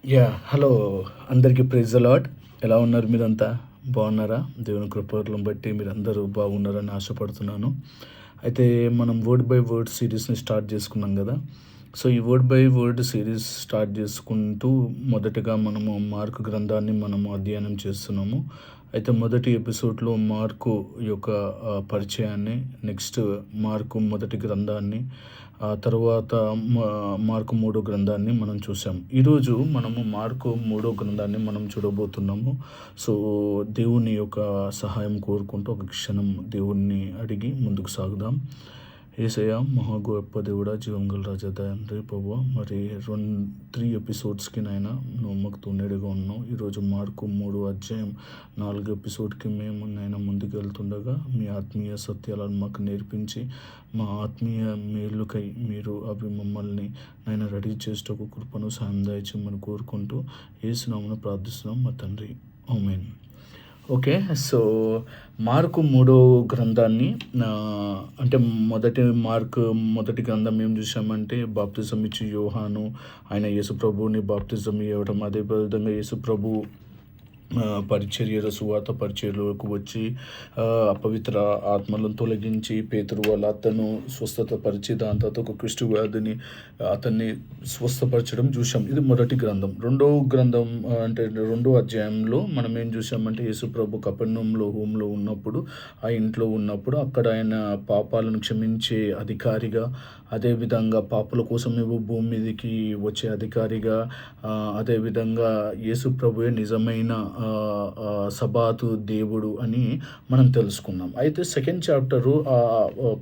Hello. అందరికీ praise the lord. ఎలా ఉన్నారు మీరంతా? బాగున్నారా? దేవుని కృపలను బట్టి మీరందరూ బాగున్నారని ఆశపడుతున్నాను. అయితే మనం వర్డ్ బై వర్డ్ సిరీస్‌ని స్టార్ట్ చేసుకున్నాం కదా! సో, ఈ word by word series start చేసుకుంటూ మొదటగా మనము మార్కు గ్రంథాన్ని మనము అధ్యయనం చేస్తున్నాము. అయితే మొదటి ఎపిసోడ్‌లో మార్కు యొక్క పరిచయాన్ని, నెక్స్ట్ మార్కు మొదటి గ్రంథాన్ని, ఆ తర్వాత మార్కు మూడో గ్రంథాన్ని మనం చూసాం. ఈరోజు మనము మార్కు మూడో గ్రంథాన్ని మనం చూడబోతున్నాము. సో, దేవుని యొక్క సహాయం కోరుకుంటూ ఒక క్షణం దేవుణ్ణి అడిగి ముందుకు సాగుదాం. యేసయ్య, మహా గొప్ప దేవుడా, జీవం గల రాజా, తండ్రి ప్రభువా, మరి 3 ఎపిసోడ్స్‌కి నాయన నువ్వు మాకు తోడుగా ఉన్నావు. ఈరోజు మార్కు 3 అధ్యాయం 4 ఎపిసోడ్‌కి మేము నాయన ముందుకు వెళ్తుండగా మీ ఆత్మీయ సత్యాలను మాకు నేర్పించి, మా ఆత్మీయ మేలుకై మీరు అవి మమ్మల్ని నాయన రెడీ చేసేటకు కృపను సాయం దయచేయమని కోరుకుంటూ యేసు నామమున ప్రార్థిస్తున్నాం మా తండ్రి. ఆమేన్. ఓకే. సో, మార్కు మూడో గ్రంథాన్ని అంటే మొదటి గ్రంథం ఏం చూసామంటే బాప్తిజం ఇచ్చి యోహాను ఆయన యేసుప్రభువుని బాప్తిజం ఇవ్వడం, అదేవిధంగా యేసుప్రభు పరిచర్యల సువార్త పరిచర్యలకు వచ్చి అపవిత్ర ఆత్మలను తొలగించి పేతురు వాళ్ళ అతను స్వస్థత పరిచి దాని తర్వాత ఒక కుష్టు వ్యాధిని అతన్ని స్వస్థపరచడం చూసాం. ఇది మొదటి గ్రంథం. రెండో గ్రంథం అంటే రెండో అధ్యాయంలో మనం ఏం చూసామంటే యేసుప్రభు కపెర్నౌములో హోంలో ఉన్నప్పుడు, ఆ ఇంట్లో ఉన్నప్పుడు అక్కడ ఆయన పాపాలను క్షమించే అధికారిగా, అదేవిధంగా పాపుల కోసం భూమి మీదకి వచ్చే అధికారిగా, అదేవిధంగా యేసుప్రభువే నిజమైన సబాతు దేవుడు అని మనం తెలుసుకున్నాం. అయితే సెకండ్ చాప్టరు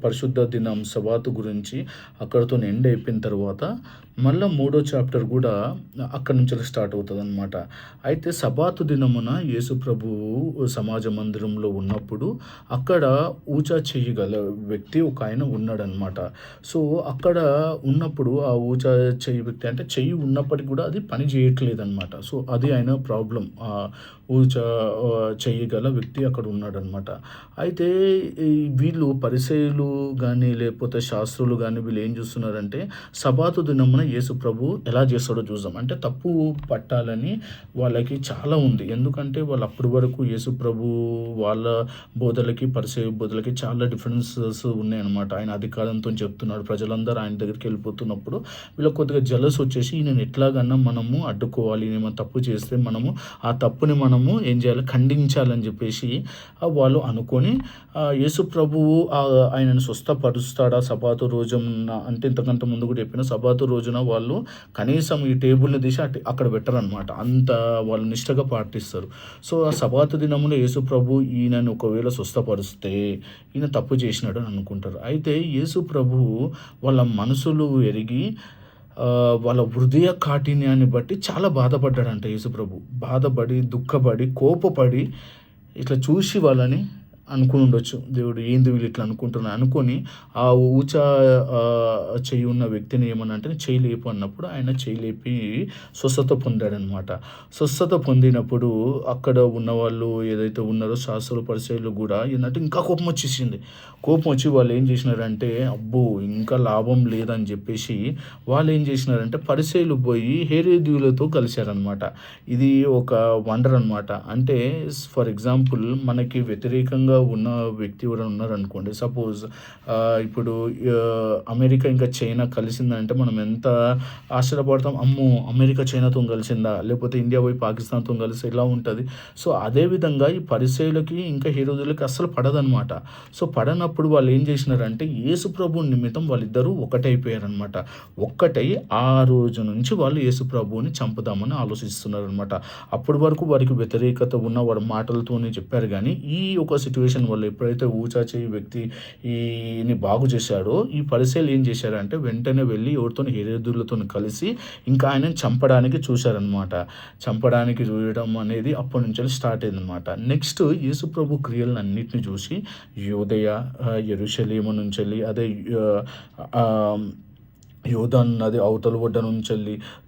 పరిశుద్ధ దినం సబాతు గురించి అక్కడితో ఎండ్ అయిపోయిన తర్వాత మళ్ళీ మూడో చాప్టర్ కూడా అక్కడి నుంచి స్టార్ట్ అవుతుంది అనమాట. అయితే సబాతు దినమున యేసు ప్రభువు సమాజ మందిరంలో ఉన్నప్పుడు అక్కడ ఊచా చేయగల వ్యక్తి ఒక ఆయన ఉన్నాడనమాట. సో, అక్కడ ఉన్నప్పుడు ఆ ఊచా చెయ్యి వ్యక్తి అంటే చెయ్యి ఉన్నప్పటికీ కూడా అది పని చేయట్లేదు అనమాట. సో, అది ఆయన ప్రాబ్లం. ఊచా చెయ్యగల వ్యక్తి అక్కడ ఉన్నాడనమాట. అయితే వీళ్ళు పరిసయ్యులు కానీ లేకపోతే శాస్త్రులు కానీ వీళ్ళు ఏం చూస్తున్నారంటే సబాతు దినమున యేసు ప్రభు ఎలా చేస్తాడో చూద్దాం. అంటే తప్పు పట్టాలని వాళ్ళకి చాలా ఉంది. ఎందుకంటే వాళ్ళు అప్పటి వరకు యేసు ప్రభు వాళ్ళ బోధలకి పరిసయ్య బోధలకి చాలా డిఫరెన్సెస్ ఉన్నాయన్నమాట. ఆయన అధికారంతో చెప్తున్నాడు, ప్రజలందరూ ఆయన దగ్గరికి వెళ్ళిపోతున్నప్పుడు వీళ్ళకి కొద్దిగా జలస్ వచ్చేసి నేను ఎట్లాగన్నా మనము అడ్డుకోవాలి, నేను తప్పు చేస్తే మనము ఆ తప్పుని మనము ఏం చేయాలి, ఖండించాలని చెప్పేసి వాళ్ళు అనుకొని యేసు ప్రభువు ఆయనను స్వస్థపరుస్తాడా సబాతు రోజున అంటే ఇంతకంటే ముందు కూడా చెప్పిన సబాతు రోజున వాళ్ళు కనీసం ఈ టేబుల్ని తీసి అక్కడ పెట్టరనమాట. అంత వాళ్ళు నిష్టగా పాటిస్తారు. సో, ఆ సబాతు దినములో యేసు ప్రభు ఈయనను ఒకవేళ స్వస్థపరుస్తే ఈయన తప్పు చేసినాడు అని అనుకుంటారు. అయితే యేసు ప్రభువు వాళ్ళ మనసులు ఎరిగి వాళ్ళ హృదయ కాఠిన్యాన్ని బట్టి చాలా బాధపడ్డాడంట యేసుప్రభు. బాధపడి, దుఃఖపడి, కోపపడి ఇట్లా చూసి వాళ్ళని అనుకుని ఉండొచ్చు, దేవుడు ఏంది వీళ్ళు ఇట్లా అనుకుంటున్నారు అనుకొని ఆ ఊచా చెయ్యి ఉన్న వ్యక్తిని ఏమన్నా అంటే చెయ్యి లేపు అన్నప్పుడు ఆయన చెయ్యి లేపి స్వస్థత పొందాడనమాట. స్వస్థత పొందినప్పుడు అక్కడ ఉన్నవాళ్ళు ఏదైతే ఉన్నారో శాస్త్రులు పరిచయాలు కూడా ఏంటంటే ఇంకా కోపం వచ్చేసింది. కోపం వచ్చి వాళ్ళు ఏం చేసినారంటే అబ్బో ఇంకా లాభం లేదని చెప్పేసి వాళ్ళు ఏం చేసినారంటే పరిచయాలు పోయి హేరోదీయులతో కలిశారనమాట. ఇది ఒక వండర్ అనమాట. అంటే ఫర్ ఎగ్జాంపుల్ మనకి వ్యతిరేకంగా ఉన్న వ్యక్తి ఎవరైనా ఉన్నారనుకోండి, సపోజ్ ఇప్పుడు అమెరికా ఇంకా చైనా కలిసిందంటే మనం ఎంత ఆశ్చర్యపడతాం. అమ్మో, అమెరికా చైనాతో కలిసిందా, లేకపోతే ఇండియా పోయి పాకిస్తాన్తో కలిసి ఎలా ఉంటుంది. సో, అదేవిధంగా ఈ పరిసయ్యులకి ఇంకా హేరోదులకి అస్సలు పడదనమాట. సో, పడనప్పుడు వాళ్ళు ఏం చేసినారంటే యేసు ప్రభు నిమిత్తం వాళ్ళిద్దరూ ఒకటైపోయారనమాట. ఒక్కటై ఆ రోజు నుంచి వాళ్ళు యేసు ప్రభువుని చంపుదామని ఆలోచిస్తున్నారనమాట. అప్పటి వరకు వారికి వ్యతిరేకత ఉన్న వారి మాటలతోనే చెప్పారు కానీ ఈ ఒక సిచ్యువేషన్ వల్ల ఎప్పుడైతే ఊచా చేయి వ్యక్తి ఈని బాగు చేశాడో ఈ పరిసయ్యులు ఏం చేశారంటే వెంటనే వెళ్ళి ఎవరితో హేరోదులతో కలిసి ఇంకా ఆయనని చంపడానికి చూశారనమాట. చంపడానికి చూడడం అనేది అప్పటి నుంచి స్టార్ట్ అయిందనమాట. నెక్స్ట్ యేసు ప్రభు క్రియలను అన్నిటిని చూసి యూదయ, యెరూషలేము నుంచి అదే యోర్దాను నది అవతల ఒడ్డు నుంచి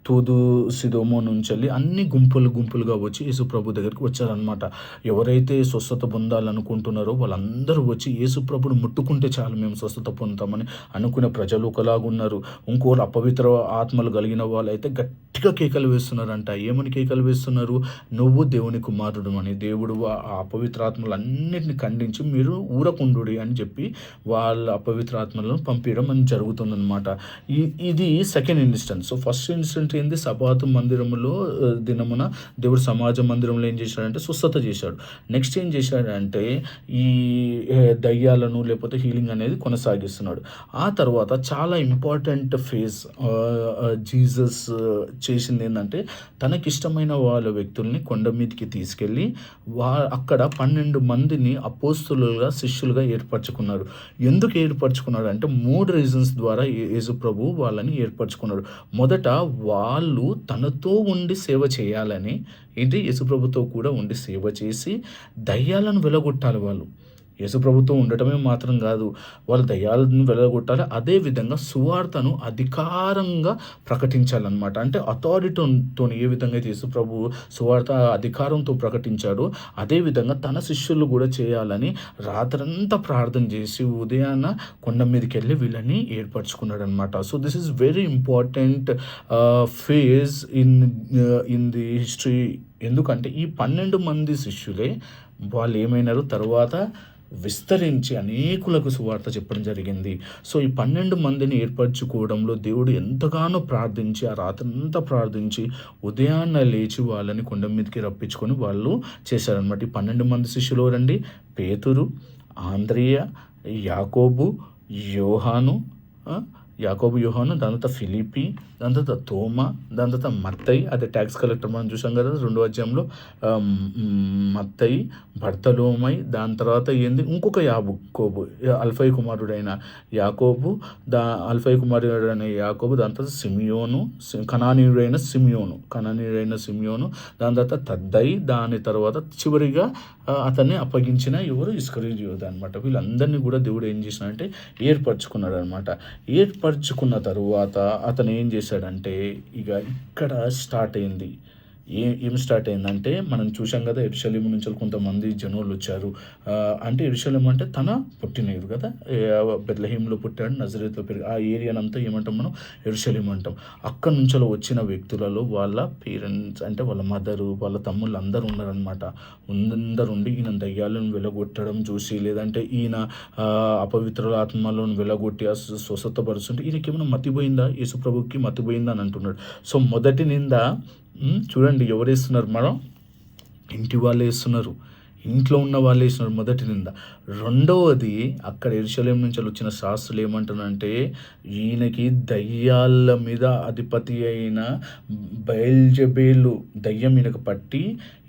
తూదు సిదోము నుంచెల్లి అన్ని గుంపులుగా వచ్చి యేసుప్రభు దగ్గరికి వచ్చారనమాట. ఎవరైతే స్వస్థత పొందాలనుకుంటున్నారో వాళ్ళందరూ వచ్చి యేసుప్రభుని ముట్టుకుంటే చాలు మేము స్వస్థత పొందుతామని అనుకునే ప్రజలు ఒకలాగున్నారు. ఇంకోళ్ళు అపవిత్ర ఆత్మలు కలిగిన వాళ్ళైతే గట్టిగా కేకలు వేస్తున్నారంట. ఏమని కేకలు వేస్తున్నారు? నువ్వు దేవుని కుమారుడు అని. దేవుడు ఆ అపవిత్ర ఆత్మలన్నిటిని ఖండించి మీరు ఊరకుండుడి అని చెప్పి వాళ్ళ అపవిత్ర ఆత్మలను పంపించడం అని జరుగుతుందన్నమాట. ఇది second instance. So first instance ఏంది? సబాతు మందిరంలో దినమున దేవుడు సమాజ మందిరంలో ఏం చేశాడంటే స్వస్థత చేశాడు. నెక్స్ట్ ఏం చేశాడంటే ఈ దయ్యాలను లేకపోతే హీలింగ్ అనేది కొనసాగిస్తున్నాడు. ఆ తర్వాత చాలా ఇంపార్టెంట్ ఫేజ్ జీసస్ చేసింది ఏంటంటే తనకిష్టమైన వాళ్ళ వ్యక్తుల్ని కొండ మీదకి తీసుకెళ్ళి అక్కడ 12 మందిని అపోస్తులుగా శిష్యులుగా ఏర్పరచుకున్నారు. ఎందుకు ఏర్పరచుకున్నాడు అంటే 3 రీజన్స్ ద్వారా యేసు ప్రభు వాళ్ళని ఏర్పరచుకున్నాడు. మొదట వాళ్ళు తనతో ఉండి సేవ చేయాలని, యేసుప్రభుతో కూడా ఉండి సేవ చేసి దయ్యాలను వెలగొట్టాలి వాళ్ళు. యేసుప్రభుతో ఉండటమే మాత్రం కాదు, వాళ్ళు దయ్యాలను వెలగొట్టాలి. అదేవిధంగా సువార్తను అధికారంగా ప్రకటించాలన్నమాట. అంటే అథారిటీతో ఏ విధంగా అయితే యేసుప్రభు సువార్త అధికారంతో ప్రకటించాడో అదేవిధంగా తన శిష్యులు కూడా చేయాలని రాత్రంతా ప్రార్థన చేసి ఉదయాన్న కొండ మీదకి వెళ్ళి వీళ్ళని ఏర్పరచుకున్నాడు అనమాట. So this is very important phase in the history. ఎందుకంటే ఈ 12 మంది శిష్యులే వాళ్ళు ఏమైనారు తర్వాత విస్తరించి అనేకులకు సువార్త చెప్పడం జరిగింది. సో ఈ 12 మందిని ఏర్పరచుకోవడంలో దేవుడు ఎంతగానో ప్రార్థించి ఆ రాత్రంతా ప్రార్థించి ఉదయాన్న లేచి వాళ్ళని కొండ మీదకి రప్పించుకొని వాళ్ళు చేశారనమాట. ఈ 12 మంది శిష్యులు రండి: పేతురు, ఆంద్రియ, యాకోబు, యోహాను, యోహాను, దాని తర్వాత ఫిలిపి, దాని తర్వాత తోమా, దాని తర్వాత మత్తయి, అదే ట్యాక్స్ కలెక్టర్ మనం చూసాం కదా 2వ అధ్యాయంలో. మత్తయి, బర్తలోమై, దాని తర్వాత ఏంది ఇంకొక యాకోబు, అల్ఫై కుమారుడైన యాకోబు, అల్ఫై కుమారుడైన యాకోబు, దాని తర్వాత సిమియోను, కనానీయుడైన సిమియోను, దాని తర్వాత తద్దయి, దాని తర్వాత చివరిగా అతన్ని అప్పగించిన ఎవరు? ఇస్కరియోతు అనమాట. వీళ్ళందరినీ కూడా దేవుడు ఏం చేసినాడంటే ఏర్పరచుకున్నాడు అనమాట. ఏర్పరచుకున్న తరువాత అతను ఏం చేశాడంటే ఇక ఇక్కడ స్టార్ట్ అయింది. ఏం స్టార్ట్ అయిందంటే మనం చూసాం కదా, యెరూషలేము నుంచి కొంతమంది జనులు వచ్చారు. అంటే యెరూషలేము అంటే తన పుట్టినది కదా, బెత్లెహేంలో పుట్టాడు, నజరేతులో పెరిగి ఆ ఏరియానంతా ఏమంటాం మనం? యెరూషలేము అంటాం. అక్కడ నుంచి వచ్చిన వ్యక్తులలో వాళ్ళ పేరెంట్స్ అంటే వాళ్ళ మదరు, వాళ్ళ తమ్ముళ్ళు అందరూ ఉన్నారనమాట. అందరుండి ఈయన దయ్యాలను వెలగొట్టడం చూసి, లేదంటే ఈయన అపవిత్ర ఆత్మలను వెలగొట్టి స్వస్థతపరుస్తుంటే ఈయనకి ఏమైనా మతిపోయిందా, యేసుప్రభుకి మతిపోయిందా అని అంటున్నాడు. సో మొదటి నింద చూడండి ఎవరు వేస్తున్నారు? మనం ఇంటి వాళ్ళు వేస్తున్నారు, ఇంట్లో ఉన్న వాళ్ళు వేస్తున్నారు మొదటి నింద. రెండవది అక్కడ యెరూషలేము నుంచి వచ్చిన శాస్త్రులు ఏమంటున్నారంటే ఈయనకి దయ్యాల మీద అధిపతి అయిన బయల్జెబూలు దయ్యం ఈయనకు పట్టి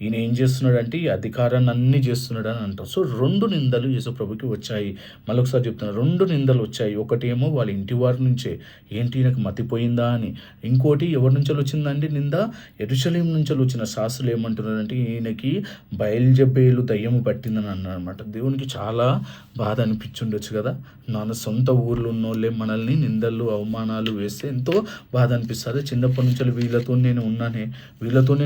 ఈయన ఏం చేస్తున్నాడంటే ఈ అధికారాన్ని అన్నీ చేస్తున్నాడు అని అంటారు. సో 2 నిందలు యేసుప్రభుకి వచ్చాయి. మళ్ళొకసారి చెప్తున్నాను, 2 నిందలు వచ్చాయి. ఒకటేమో వాళ్ళ ఇంటి వారి నుంచే, ఏంటి ఈయనకు మతిపోయిందా అని. ఇంకోటి ఎవరి నుంచి వచ్చిందండి నింద? యెరూషలేము నుంచి వచ్చిన శాస్త్రులు ఏమంటున్నారంటే ఈయనకి బయల్జెబూలు దయ్యము పట్టిందని అన్నారు అనమాట. దేవునికి చాలా బాధ అనిపించుండొచ్చు కదా. మన సొంత ఊర్లో ఉన్నోళ్ళే మనల్ని నిందలు అవమానాలు వేస్తే ఎంతో బాధ అనిపిస్తుంది. చిన్నప్పటి నుంచి వీళ్ళతోనే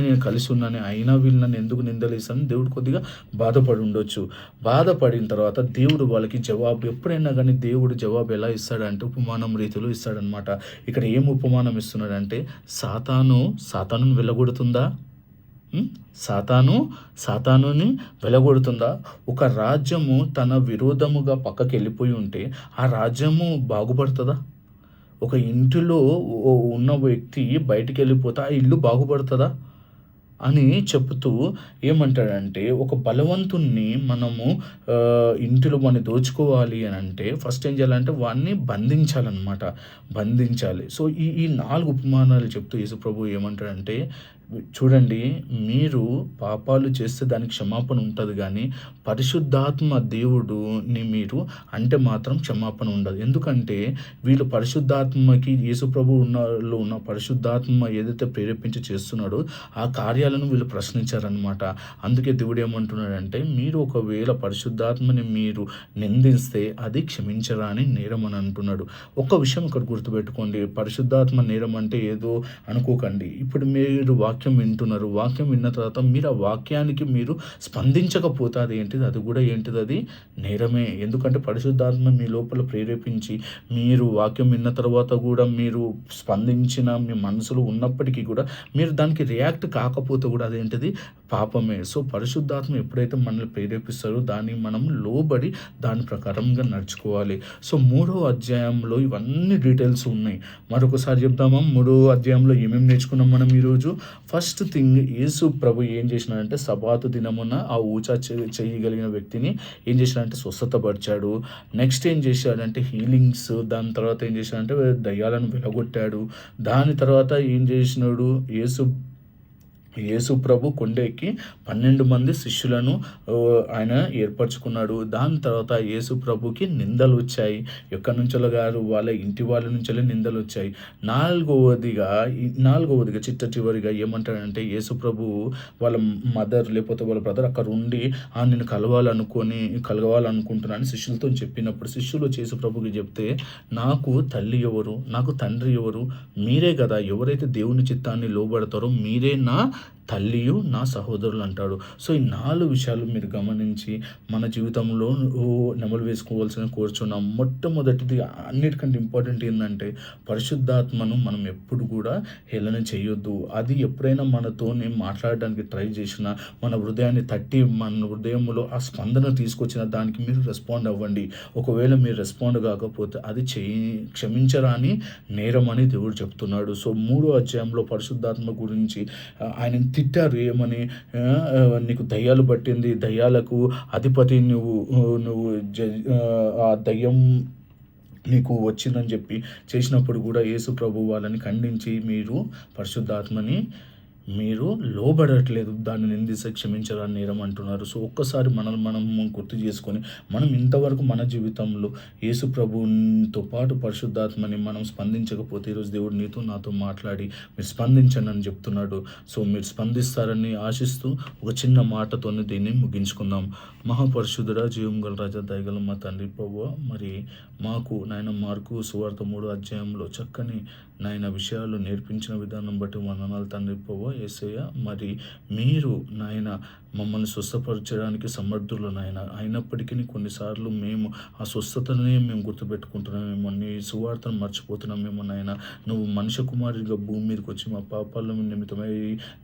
నేను కలిసి ఉన్నానే, అయినా వీళ్ళు నన్ను ఎందుకు నిందలు వేస్తాను దేవుడు కొద్దిగా బాధపడి ఉండొచ్చు. బాధపడిన తర్వాత దేవుడు వాళ్ళకి జవాబు, ఎప్పుడైనా కానీ దేవుడు జవాబు ఎలా ఇస్తాడంటే ఉపమానం రీతిలో ఇస్తాడనమాట. ఇక్కడ ఏం ఉపమానం ఇస్తున్నాడంటే సాతానుని వెళ్ళగొడుతుందా? సాతానుని వెలగొడుతుందా? ఒక రాజ్యము తన విరోధముగా పక్కకి వెళ్ళిపోయి ఉంటే ఆ రాజ్యము బాగుపడుతుందా? ఒక ఇంటిలో ఉన్న వ్యక్తి బయటికి వెళ్ళిపోతే ఆ ఇల్లు బాగుపడుతుందా అని చెప్తూ ఏమంటాడంటే ఒక బలవంతుణ్ణి మనము ఇంటిలో వాడిని దోచుకోవాలి అని అంటే ఫస్ట్ ఏం చేయాలంటే వాడిని బంధించాలి. సో ఈ 4 ఉపమానాలు చెప్తూ యేసుప్రభు ఏమంటాడంటే చూడండి, మీరు పాపాలు చేస్తే దానికి క్షమాపణ ఉంటుంది కానీ పరిశుద్ధాత్మ దేవుడుని మీరు అంటే మాత్రం క్షమాపణ ఉండదు. ఎందుకంటే వీళ్ళు పరిశుద్ధాత్మకి యేసుప్రభు ఉన్న పరిశుద్ధాత్మ ఏదైతే ప్రేరేపించి చేస్తున్నాడో ఆ కార్యాలను వీళ్ళు ప్రశ్నించారనమాట. అందుకే దేవుడు ఏమంటున్నాడంటే, మీరు ఒకవేళ పరిశుద్ధాత్మని మీరు నిందిస్తే అది క్షమించరాని నేరం అని అంటున్నాడు. ఒక్క విషయం ఇక్కడ గుర్తుపెట్టుకోండి, పరిశుద్ధాత్మ నేరం అంటే ఏదో అనుకోకండి. ఇప్పుడు మీరు వాక్యం వింటున్నారు, వాక్యం విన్న తర్వాత మీరు ఆ వాక్యానికి మీరు స్పందించకపోతే అది ఏంటిది, అది కూడా ఏంటిది, అది నేరమే. ఎందుకంటే పరిశుద్ధాత్మ మీ లోపల ప్రేరేపించి మీరు వాక్యం విన్న తర్వాత కూడా మీరు స్పందించిన మీ మనసులో ఉన్నప్పటికీ కూడా మీరు దానికి రియాక్ట్ కాకపోతే కూడా అదేంటిది, పాపమే. సో పరిశుద్ధాత్మ ఎప్పుడైతే మనల్ని ప్రేరేపిస్తారో దాన్ని మనం లోబడి దాని ప్రకారంగా నడుచుకోవాలి. సో 3వ అధ్యాయంలో ఇవన్నీ డీటెయిల్స్ ఉన్నాయి. మరొకసారి చెప్దామా, 3వ అధ్యాయంలో ఏమేమి నేర్చుకున్నాం మనం ఈరోజు? ఫస్ట్ థింగ్, యేసు ప్రభు ఏం చేసినాడంటే సబాతు దినమున ఆ ఊచా చేయగలిగిన వ్యక్తిని ఏం చేసినాడంటే స్వస్థతపరిచాడు. నెక్స్ట్ ఏం చేశాడంటే హీలింగ్స్. దాని తర్వాత ఏం చేశాడంటే దయ్యాలను వెలగొట్టాడు. దాని తర్వాత ఏం చేసినాడు, యేసు ప్రభు కొండ ఎక్కి 12 మంది శిష్యులను ఆయన ఏర్పరచుకున్నాడు. దాని తర్వాత యేసు ప్రభుకి నిందలు వచ్చాయి. ఎక్కడి నుంచో గారు వాళ్ళ ఇంటి వాళ్ళ నుంచే నిందలు వచ్చాయి. నాలుగవదిగా చిట్ట చివరిగా ఏమంటాడంటే, యేసు ప్రభు వాళ్ళ మదర్ లేకపోతే వాళ్ళ బ్రదర్ అక్కడ ఉండి నేను కలవాలనుకుంటున్నాను శిష్యులతో చెప్పినప్పుడు శిష్యులు యేసు ప్రభుకి చెప్తే, నాకు తల్లి ఎవరు, నాకు తండ్రి ఎవరు, మీరే కదా. ఎవరైతే దేవుని చిత్తాన్ని లోబడతారో మీరే నా తల్లియు నా సహోదరులు అంటాడు. సో ఈ 4 విషయాలు మీరు గమనించి మన జీవితంలో నెమలు వేసుకోవాల్సిన కోరుచున్నాం. మొట్టమొదటిది, అన్నిటికంటే ఇంపార్టెంట్ ఏంటంటే పరిశుద్ధాత్మను మనం ఎప్పుడు కూడా హేళన చేయొద్దు. అది ఎప్పుడైనా మనతోనే మాట్లాడడానికి ట్రై చేసినా, మన హృదయాన్ని తట్టి మన హృదయంలో ఆ స్పందన తీసుకొచ్చిన దానికి మీరు రెస్పాండ్ అవ్వండి. ఒకవేళ మీరు రెస్పాండ్ కాకపోతే అది క్షమించరాని నేరం అని దేవుడు చెప్తున్నాడు. సో 3వ అధ్యాయంలో పరిశుద్ధాత్మ గురించి ఆయన తిట్టారు. ఏమని, నీకు దయ్యాలు పట్టింది, దయ్యాలకు అధిపతి నువ్వు ఆ దయ్యం నీకు వచ్చిందని చెప్పి చేసినప్పుడు కూడా యేసు ప్రభు వాళ్ళని ఖండించి, మీరు పరిశుద్ధాత్మని మీరు లోబడట్లేదు, దాన్ని నిందిస్తే క్షమించరాని నేరం అంటున్నారు. సో ఒక్కసారి మనం గుర్తు చేసుకొని, మనం ఇంతవరకు మన జీవితంలో యేసు ప్రభుతో పాటు పరిశుద్ధాత్మని మనం స్పందించకపోతే ఈరోజు దేవుడు నీతో నాతో మాట్లాడి మీరు స్పందించండి అని చెప్తున్నాడు. సో మీరు స్పందిస్తారని ఆశిస్తూ ఒక చిన్న మాటతోనే దీన్ని ముగించుకుందాం. మహాపరిశుద్ధుడా, జీవం గల రాజా, దయగల మా తండ్రి ప్రభువా, మరి మాకు నాయన మార్కు సువార్త 3వ అధ్యాయంలో చక్కని నాయన విషయాలు నేర్పించిన విధానం బట్టి వందనాలు తండ్రి ప్రభువా. యేసయ్య, మరి మీరు నాయన మమ్మల్ని స్వస్థపరచడానికి సమర్థులు నాయన. అయినప్పటికీ కొన్నిసార్లు మేము ఆ స్వస్థతనే మేము గుర్తుపెట్టుకుంటున్నామేమో, నీ సువార్తను మర్చిపోతున్నామేమో నాయన. నువ్వు మనుష్య కుమారుడిగా భూమి మీదకి వచ్చి మా పాపాల నిమిత్తమై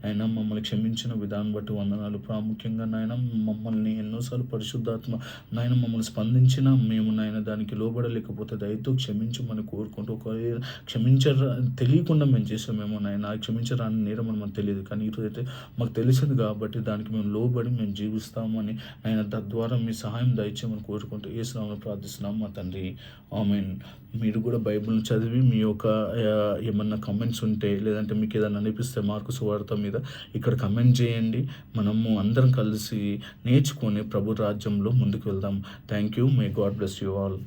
నాయన మమ్మల్ని క్షమించిన విధానం బట్టి వందనాలు. ప్రాముఖ్యంగా నాయన మమ్మల్ని ఎన్నోసార్లు పరిశుద్ధాత్మ నాయన మమ్మల్ని స్పందించిన మేము నాయన దానికి లోబడలేకపోతే దయతో క్షమించమని కోరుకుంటూ, ఒకవేళ తెలియకుండా మేము చేసామేమో నాయన, క్షమించరాని నేరం అని మనకు తెలియదు, కానీ ఈరోజైతే మాకు తెలిసింది కాబట్టి దానికి మేము లోబడి మేము జీవిస్తామని ఆయన తద్వారా మీ సహాయం దయచేయమని కోరుకుంటూ యేసునామములో ప్రార్థిస్తున్నాం మా తండ్రి, ఆమేన్. మీరు కూడా బైబిల్ని చదివి మీ యొక్క ఏమన్నా కమెంట్స్ ఉంటే, లేదంటే మీకు ఏదైనా అనిపిస్తే మార్కు సువార్త మీద ఇక్కడ కమెంట్ చేయండి. మనము అందరం కలిసి నేర్చుకొని ప్రభు రాజ్యంలో ముందుకు వెళ్దాం. Thank you. May God bless you all.